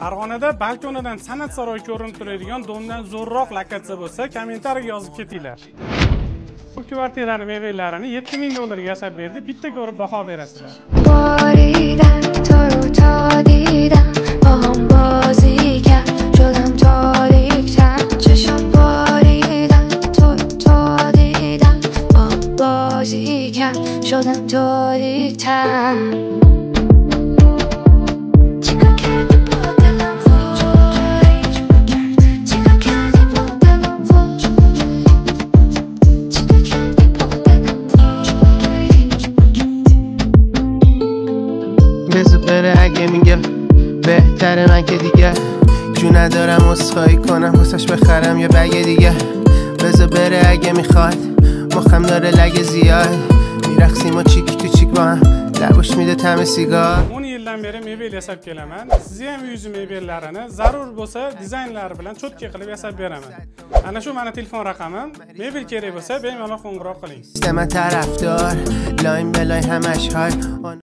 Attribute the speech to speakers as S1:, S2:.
S1: Farg'onada balkonidan san'at saroyi ko'rinib turadigan domdan zo'rroq lokatsiya bo'lsa, kommentariyaga yozib ketinglar. Bu kvartirani mebelarini $7000 ga yasab berdi. Bitta ko'rib baho berasizlar.
S2: شدم تاریک‌تر
S3: بذار بره اگه میگه بهتره من که دیگه جو ندارم عذرخواهی کنم واسش بخرم یه بگ دیگه بذار بره اگه میخواد مخم داره لگه زیاد میرقصیم و چیک تو چیک با هم لباش میده طعم سیگار
S1: 10 yildan beri mebel yasab kelaman. Sizga ham uyingiz mebellarini zarur bo'lsa dizaynlari bilan cho'tka qilib yasab beraman. Ana shu meni telefon raqamim. Mebel kerak bo'lsa bemalol qo'ng'iroq qiling.
S3: من طرفدار لاین بلاین همش های